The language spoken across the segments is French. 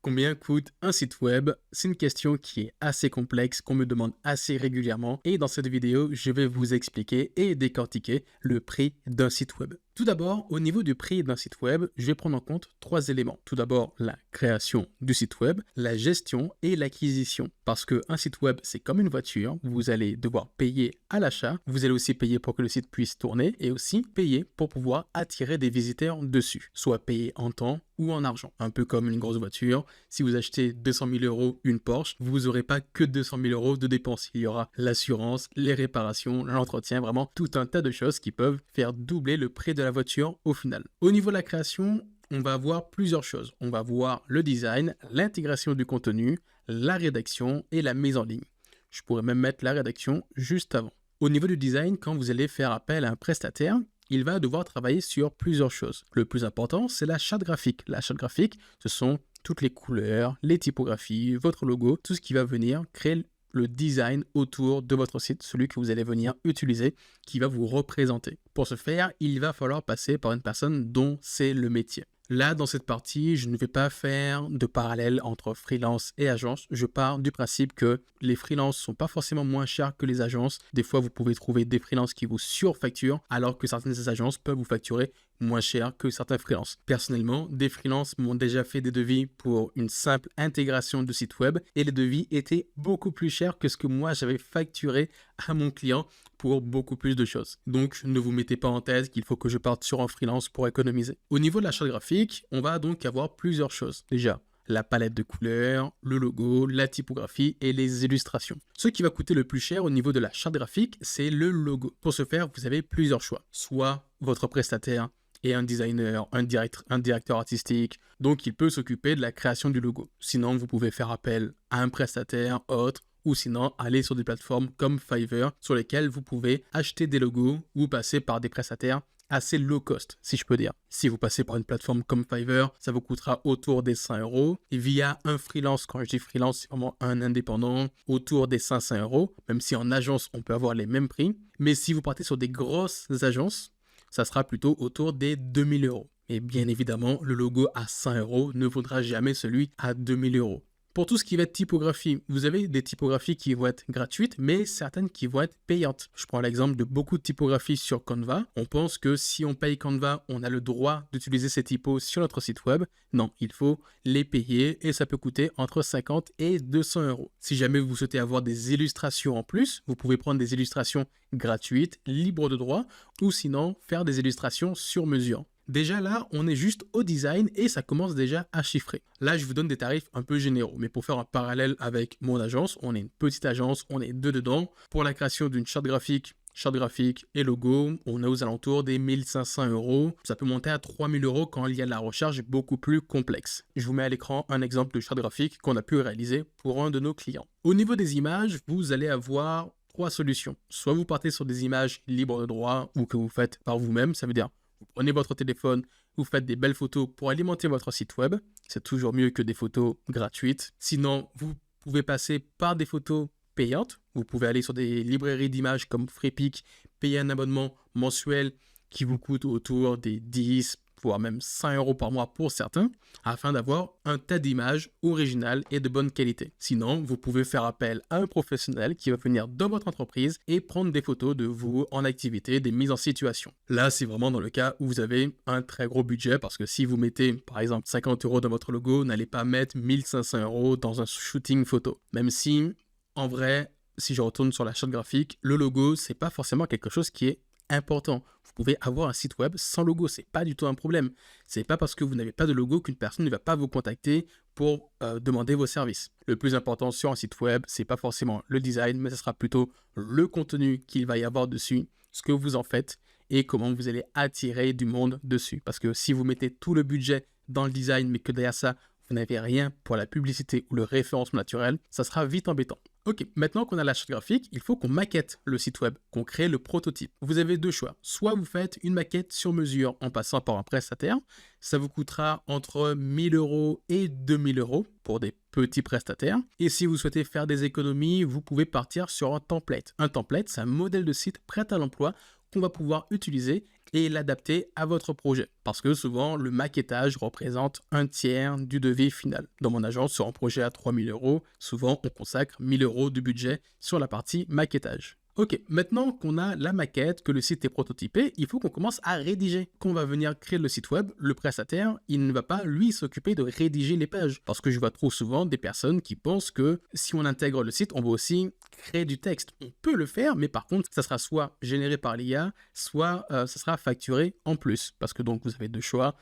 Combien coûte un site web? C'est une question qui est assez complexe, qu'on me demande assez régulièrement et dans cette vidéo, je vais vous expliquer et décortiquer le prix d'un site web. Tout d'abord, au niveau du prix d'un site web, je vais prendre en compte trois éléments. Tout d'abord, la création du site web, la gestion et l'acquisition. Parce qu'un site web, c'est comme une voiture, vous allez devoir payer à l'achat, vous allez aussi payer pour que le site puisse tourner et aussi payer pour pouvoir attirer des visiteurs dessus, soit payer en temps ou en argent. Un peu comme une grosse voiture, si vous achetez 200 000 € une Porsche, vous n'aurez pas que 200 000 € de dépenses. Il y aura l'assurance, les réparations, l'entretien, vraiment tout un tas de choses qui peuvent faire doubler le prix de la voiture au final. Au niveau de la création, on va voir plusieurs choses. On va voir le design, l'intégration du contenu, la rédaction et la mise en ligne. Je pourrais même mettre la rédaction juste avant. Au niveau du design, quand vous allez faire appel à un prestataire, il va devoir travailler sur plusieurs choses. Le plus important, c'est la charte graphique. La charte graphique, ce sont toutes les couleurs, les typographies, votre logo, tout ce qui va venir créer le design autour de votre site, celui que vous allez venir utiliser, qui va vous représenter. Pour ce faire, il va falloir passer par une personne dont c'est le métier. Là, dans cette partie, je ne vais pas faire de parallèle entre freelance et agence. Je pars du principe que les freelances sont pas forcément moins chers que les agences. Des fois, vous pouvez trouver des freelances qui vous surfacturent, alors que certaines agences peuvent vous facturer moins cher que certains freelances. Personnellement, des freelances m'ont déjà fait des devis pour une simple intégration de site web et les devis étaient beaucoup plus chers que ce que moi j'avais facturé à mon client pour beaucoup plus de choses. Donc, ne vous mettez pas en tête qu'il faut que je parte sur un freelance pour économiser. Au niveau de la charte graphique, on va donc avoir plusieurs choses. Déjà, la palette de couleurs, le logo, la typographie et les illustrations. Ce qui va coûter le plus cher au niveau de la charte graphique, c'est le logo. Pour ce faire, vous avez plusieurs choix. Soit votre prestataire et un designer, un directeur artistique, donc il peut s'occuper de la création du logo. Sinon, vous pouvez faire appel à un prestataire autre, ou sinon aller sur des plateformes comme Fiverr, sur lesquelles vous pouvez acheter des logos ou passer par des prestataires assez low cost, si je peux dire. Si vous passez par une plateforme comme Fiverr, ça vous coûtera autour des 100 €. Et via un freelance, quand je dis freelance, c'est vraiment un indépendant, autour des 500 €, même si en agence, on peut avoir les mêmes prix. Mais si vous partez sur des grosses agences, ça sera plutôt autour des 2000 €. Et bien évidemment, le logo à 100 € ne vaudra jamais celui à 2000 €. Pour tout ce qui va être typographie, vous avez des typographies qui vont être gratuites, mais certaines qui vont être payantes. Je prends l'exemple de beaucoup de typographies sur Canva. On pense que si on paye Canva, on a le droit d'utiliser ces typos sur notre site web. Non, il faut les payer et ça peut coûter entre 50 et 200 €. Si jamais vous souhaitez avoir des illustrations en plus, vous pouvez prendre des illustrations gratuites, libres de droit, ou sinon faire des illustrations sur mesure. Déjà là, on est juste au design et ça commence déjà à chiffrer. Là, je vous donne des tarifs un peu généraux, mais pour faire un parallèle avec mon agence, on est une petite agence, on est deux dedans. Pour la création d'une charte graphique et logo, on est aux alentours des 1500 €. Ça peut monter à 3000 € quand il y a de la recherche beaucoup plus complexe. Je vous mets à l'écran un exemple de charte graphique qu'on a pu réaliser pour un de nos clients. Au niveau des images, vous allez avoir trois solutions. Soit vous partez sur des images libres de droit ou que vous faites par vous-même, ça veut dire vous prenez votre téléphone, vous faites des belles photos pour alimenter votre site web. C'est toujours mieux que des photos gratuites. Sinon, vous pouvez passer par des photos payantes. Vous pouvez aller sur des librairies d'images comme Freepik, payer un abonnement mensuel qui vous coûte autour des 10, voire même 100 € par mois pour certains, afin d'avoir un tas d'images originales et de bonne qualité. Sinon, vous pouvez faire appel à un professionnel qui va venir dans votre entreprise et prendre des photos de vous en activité, des mises en situation. Là, c'est vraiment dans le cas où vous avez un très gros budget, parce que si vous mettez, par exemple, 50 € dans votre logo, n'allez pas mettre 1500 € dans un shooting photo. Même si, en vrai, si je retourne sur la charte graphique, le logo, c'est pas forcément quelque chose qui est important. Vous pouvez avoir un site web sans logo, c'est pas du tout un problème. C'est pas parce que vous n'avez pas de logo qu'une personne ne va pas vous contacter pour demander vos services. Le plus important sur un site web, c'est pas forcément le design, mais ce sera plutôt le contenu qu'il va y avoir dessus, ce que vous en faites et comment vous allez attirer du monde dessus. Parce que si vous mettez tout le budget dans le design, mais que derrière ça, vous n'avez rien pour la publicité ou le référencement naturel, ça sera vite embêtant. Ok, maintenant qu'on a la charte graphique, il faut qu'on maquette le site web, qu'on crée le prototype. Vous avez deux choix. Soit vous faites une maquette sur mesure en passant par un prestataire. Ça vous coûtera entre 1000 € et 2000 € pour des petits prestataires. Et si vous souhaitez faire des économies, vous pouvez partir sur un template. Un template, c'est un modèle de site prêt à l'emploi qu'on va pouvoir utiliser et l'adapter à votre projet. Parce que souvent, le maquettage représente un tiers du devis final. Dans mon agence, sur un projet à 3 000 €, souvent on consacre 1 000 € de budget sur la partie maquettage. Ok, maintenant qu'on a la maquette, que le site est prototypé, il faut qu'on commence à rédiger. Quand on va venir créer le site web, le prestataire, il ne va pas lui s'occuper de rédiger les pages. Parce que je vois trop souvent des personnes qui pensent que si on intègre le site, on va aussi créer du texte. On peut le faire, mais par contre, ça sera soit généré par l'IA, soit ça sera facturé en plus. Parce que donc vous avez deux choix,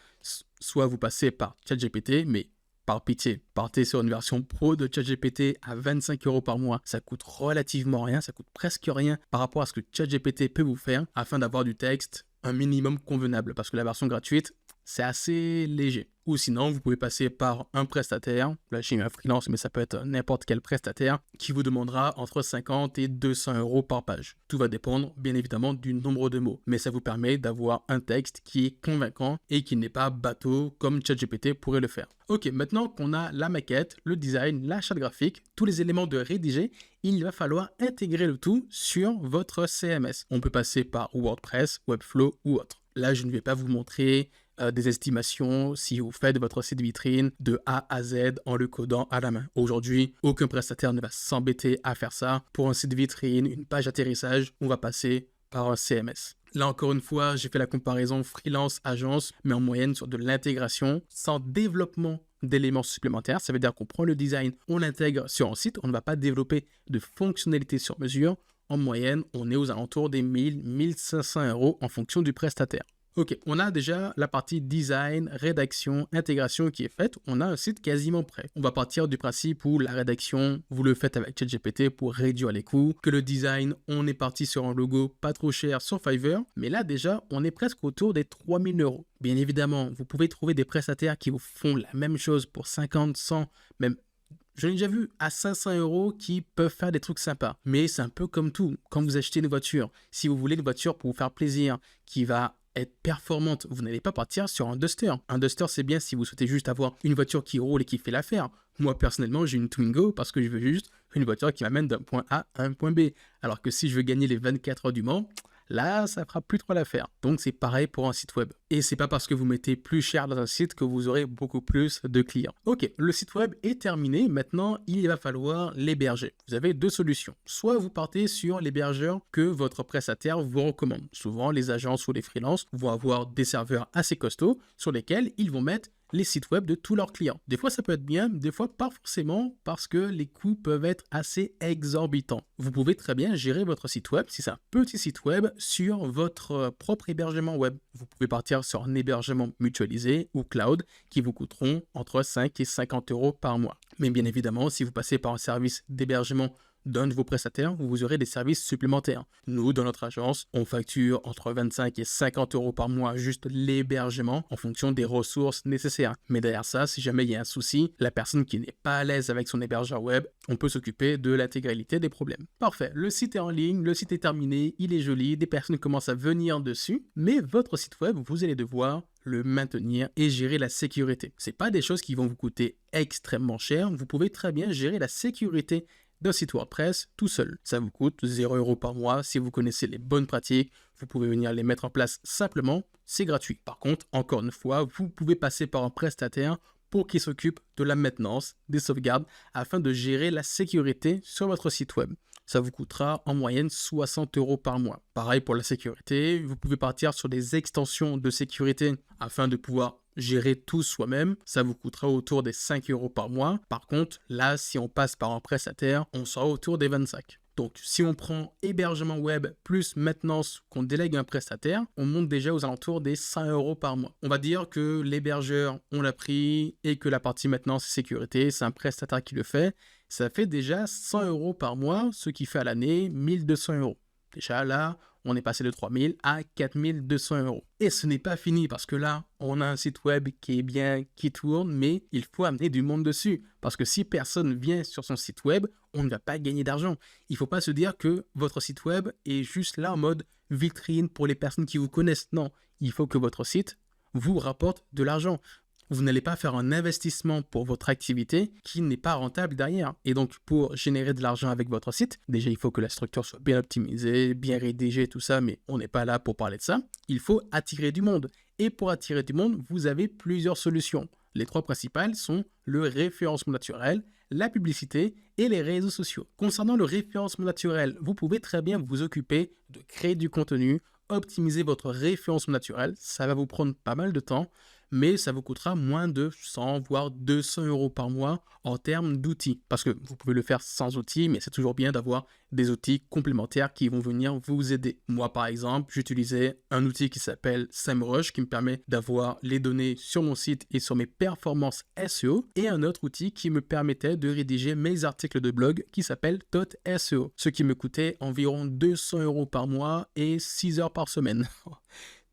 soit vous passez par ChatGPT, mais par pitié, partez sur une version pro de ChatGPT à 25 € par mois. Ça coûte relativement rien, ça coûte presque rien par rapport à ce que ChatGPT peut vous faire afin d'avoir du texte un minimum convenable. Parce que la version gratuite, c'est assez léger. Ou sinon, vous pouvez passer par un prestataire, là j'ai mis un freelance, mais ça peut être n'importe quel prestataire, qui vous demandera entre 50 et 200 € par page. Tout va dépendre, bien évidemment, du nombre de mots. Mais ça vous permet d'avoir un texte qui est convaincant et qui n'est pas bateau comme ChatGPT pourrait le faire. Ok, maintenant qu'on a la maquette, le design, la charte graphique, tous les éléments de rédiger, il va falloir intégrer le tout sur votre CMS. On peut passer par WordPress, Webflow ou autre. Là, je ne vais pas vous montrer des estimations si vous faites votre site vitrine de A à Z en le codant à la main. Aujourd'hui, aucun prestataire ne va s'embêter à faire ça. Pour un site vitrine, une page atterrissage, on va passer par un CMS. Là encore une fois, j'ai fait la comparaison freelance-agence, mais en moyenne sur de l'intégration sans développement d'éléments supplémentaires. Ça veut dire qu'on prend le design, on l'intègre sur un site, on ne va pas développer de fonctionnalités sur mesure. En moyenne, on est aux alentours des 1000-1500 € en fonction du prestataire. Ok, on a déjà la partie design, rédaction, intégration qui est faite. On a un site quasiment prêt. On va partir du principe où la rédaction, vous le faites avec ChatGPT pour réduire les coûts. Que le design, on est parti sur un logo pas trop cher sur Fiverr. Mais là déjà, on est presque autour des 3000 €. Bien évidemment, vous pouvez trouver des prestataires qui vous font la même chose pour 50, 100, même... Je l'ai déjà vu à 500 € qui peuvent faire des trucs sympas. Mais c'est un peu comme tout. Quand vous achetez une voiture, si vous voulez une voiture pour vous faire plaisir, qui va être performante, vous n'allez pas partir sur un Duster. Un Duster, c'est bien si vous souhaitez juste avoir une voiture qui roule et qui fait l'affaire. Moi, personnellement, j'ai une Twingo parce que je veux juste une voiture qui m'amène d'un point A à un point B. Alors que si je veux gagner les 24 heures du Mans, là, ça fera plus trop l'affaire. Donc, c'est pareil pour un site web. Et c'est pas parce que vous mettez plus cher dans un site que vous aurez beaucoup plus de clients. Ok, le site web est terminé. Maintenant, il va falloir l'héberger. Vous avez deux solutions. Soit vous partez sur l'hébergeur que votre prestataire vous recommande. Souvent, les agences ou les freelances vont avoir des serveurs assez costauds sur lesquels ils vont mettre les sites web de tous leurs clients. Des fois, ça peut être bien, des fois, pas forcément, parce que les coûts peuvent être assez exorbitants. Vous pouvez très bien gérer votre site web, si c'est un petit site web, sur votre propre hébergement web. Vous pouvez partir sur un hébergement mutualisé ou cloud qui vous coûteront entre 5 et 50 € par mois. Mais bien évidemment, si vous passez par un service d'hébergement d'un de vos prestataires, vous aurez des services supplémentaires. Nous, dans notre agence, on facture entre 25 et 50 € par mois juste l'hébergement en fonction des ressources nécessaires. Mais derrière ça, si jamais il y a un souci, la personne qui n'est pas à l'aise avec son hébergeur web, on peut s'occuper de l'intégralité des problèmes. Parfait, le site est en ligne, le site est terminé, il est joli, des personnes commencent à venir dessus, mais votre site web, vous allez devoir le maintenir et gérer la sécurité. Ce n'est pas des choses qui vont vous coûter extrêmement cher, vous pouvez très bien gérer la sécurité d'un site WordPress tout seul. Ça vous coûte 0 € par mois. Si vous connaissez les bonnes pratiques, vous pouvez venir les mettre en place simplement. C'est gratuit. Par contre, encore une fois, vous pouvez passer par un prestataire pour qu'il s'occupe de la maintenance, des sauvegardes, afin de gérer la sécurité sur votre site web. Ça vous coûtera en moyenne 60 € par mois. Pareil pour la sécurité, vous pouvez partir sur des extensions de sécurité afin de pouvoir gérer tout soi-même. Ça vous coûtera autour des 5 € par mois. Par contre, là, si on passe par un prestataire, on sera autour des 25. Donc, si on prend hébergement web plus maintenance qu'on délègue à un prestataire, on monte déjà aux alentours des 100 € par mois. On va dire que l'hébergeur, on l'a pris et que la partie maintenance et sécurité, c'est un prestataire qui le fait. Ça fait déjà 100 € par mois, ce qui fait à l'année 1200 €. Déjà là, on est passé de 3000 à 4200 €. Et ce n'est pas fini parce que là, on a un site web qui est bien, qui tourne, mais il faut amener du monde dessus. Parce que si personne vient sur son site web, on ne va pas gagner d'argent. Il ne faut pas se dire que votre site web est juste là en mode vitrine pour les personnes qui vous connaissent. Non, il faut que votre site vous rapporte de l'argent. vous n'allez pas faire un investissement pour votre activité qui n'est pas rentable derrière. Et donc, pour générer de l'argent avec votre site, déjà, il faut que la structure soit bien optimisée, bien rédigée, tout ça, mais on n'est pas là pour parler de ça. Il faut attirer du monde. Et pour attirer du monde, vous avez plusieurs solutions. Les 3 principales sont le référencement naturel, la publicité et les réseaux sociaux. Concernant le référencement naturel, vous pouvez très bien vous occuper de créer du contenu, optimiser votre référencement naturel. Ça va vous prendre pas mal de temps, mais ça vous coûtera moins de 100 voire 200 € par mois en termes d'outils. Parce que vous pouvez le faire sans outils, mais c'est toujours bien d'avoir des outils complémentaires qui vont venir vous aider. Moi, par exemple, j'utilisais un outil qui s'appelle SEMrush qui me permet d'avoir les données sur mon site et sur mes performances SEO, et un autre outil qui me permettait de rédiger mes articles de blog qui s'appelle Tot SEO, ce qui me coûtait environ 200 € par mois et 6 heures par semaine.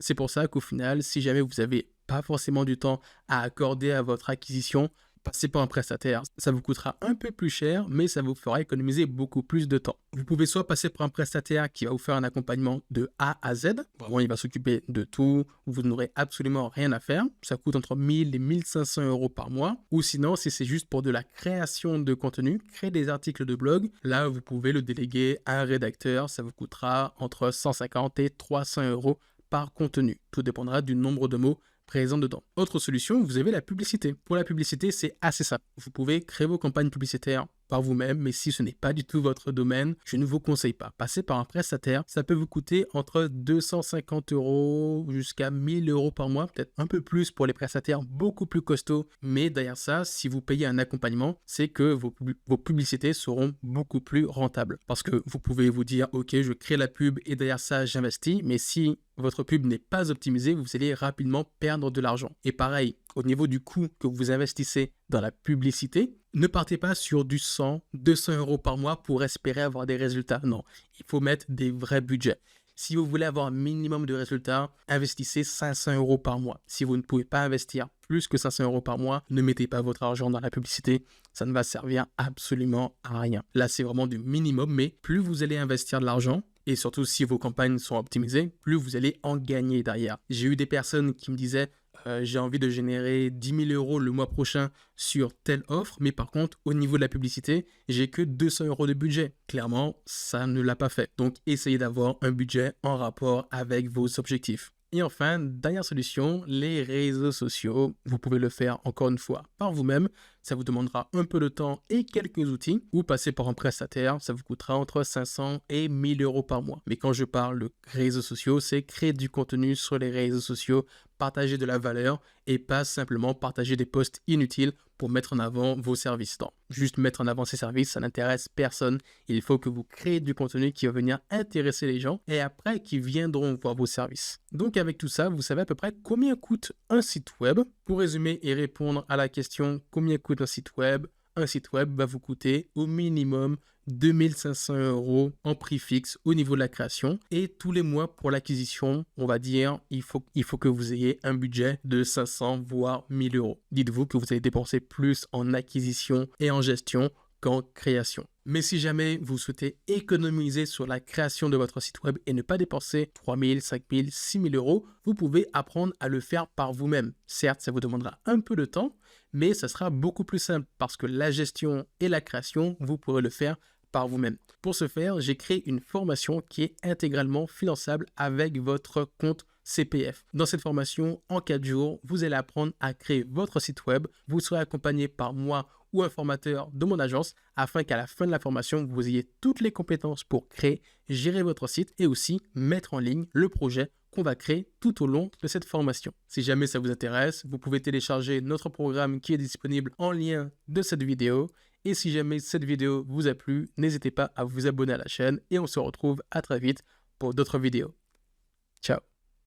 C'est pour ça qu'au final, si jamais vous avez pas forcément du temps à accorder à votre acquisition, passez par un prestataire. Ça vous coûtera un peu plus cher, mais ça vous fera économiser beaucoup plus de temps. Vous pouvez soit passer par un prestataire qui va vous faire un accompagnement de A à Z. Vraiment, il va s'occuper de tout. Vous n'aurez absolument rien à faire. Ça coûte entre 1000 et 1500 € par mois. Ou sinon, si c'est juste pour de la création de contenu, créer des articles de blog, là, vous pouvez le déléguer à un rédacteur. Ça vous coûtera entre 150 et 300 € par contenu. Tout dépendra du nombre de mots présents dedans. Autre solution, vous avez la publicité. Pour la publicité, c'est assez simple. Vous pouvez créer vos campagnes publicitaires par vous-même, mais si ce n'est pas du tout votre domaine, je ne vous conseille pas. Passez par un prestataire, ça peut vous coûter entre 250 € jusqu'à 1000 € par mois, peut-être un peu plus pour les prestataires beaucoup plus costauds, mais derrière ça, si vous payez un accompagnement, c'est que vos publicités seront beaucoup plus rentables. Parce que vous pouvez vous dire, ok, je crée la pub et derrière ça, j'investis, mais si votre pub n'est pas optimisée, vous allez rapidement perdre de l'argent. Et pareil, au niveau du coût que vous investissez dans la publicité, ne partez pas sur du 100, 200 € par mois pour espérer avoir des résultats. Non, il faut mettre des vrais budgets. Si vous voulez avoir un minimum de résultats, investissez 500 € par mois. Si vous ne pouvez pas investir plus que 500 € par mois, ne mettez pas votre argent dans la publicité. Ça ne va servir absolument à rien. Là, c'est vraiment du minimum, mais plus vous allez investir de l'argent, et surtout si vos campagnes sont optimisées, plus vous allez en gagner derrière. J'ai eu des personnes qui me disaient j'ai envie de générer 10 000 € le mois prochain sur telle offre, mais par contre, au niveau de la publicité, j'ai que 200 € de budget. Clairement, ça ne l'a pas fait. Donc, essayez d'avoir un budget en rapport avec vos objectifs. Et enfin, dernière solution, les réseaux sociaux. Vous pouvez le faire encore une fois par vous-même. Ça vous demandera un peu de temps et quelques outils, ou passer par un prestataire. Ça vous coûtera entre 500 et 1000 € par mois. Mais quand je parle de réseaux sociaux, c'est créer du contenu sur les réseaux sociaux, partager de la valeur et pas simplement partager des posts inutiles pour mettre en avant vos services. Non, juste mettre en avant ces services, ça n'intéresse personne. Il faut que vous créez du contenu qui va venir intéresser les gens et après qui viendront voir vos services. Donc avec tout ça, vous savez à peu près combien coûte un site web. Pour résumer et répondre à la question combien coûte un site web va vous coûter au minimum 2500 € en prix fixe au niveau de la création, et tous les mois pour l'acquisition, on va dire, il faut que vous ayez un budget de 500 voire 1000 €. Dites-vous que vous allez dépenser plus en acquisition et en gestion qu'en création. Mais si jamais vous souhaitez économiser sur la création de votre site web et ne pas dépenser 3000, 5000, 6000 €, vous pouvez apprendre à le faire par vous-même. Certes, ça vous demandera un peu de temps, mais ça sera beaucoup plus simple parce que la gestion et la création, vous pourrez le faire par vous-même. Pour ce faire, j'ai créé une formation qui est intégralement finançable avec votre compte CPF. Dans cette formation, en 4 jours, vous allez apprendre à créer votre site web. Vous serez accompagné par moi ou un formateur de mon agence afin qu'à la fin de la formation, vous ayez toutes les compétences pour créer, gérer votre site et aussi mettre en ligne le projet qu'on va créer tout au long de cette formation. Si jamais ça vous intéresse, vous pouvez télécharger notre programme qui est disponible en lien de cette vidéo. Et si jamais cette vidéo vous a plu, n'hésitez pas à vous abonner à la chaîne et on se retrouve à très vite pour d'autres vidéos. Ciao!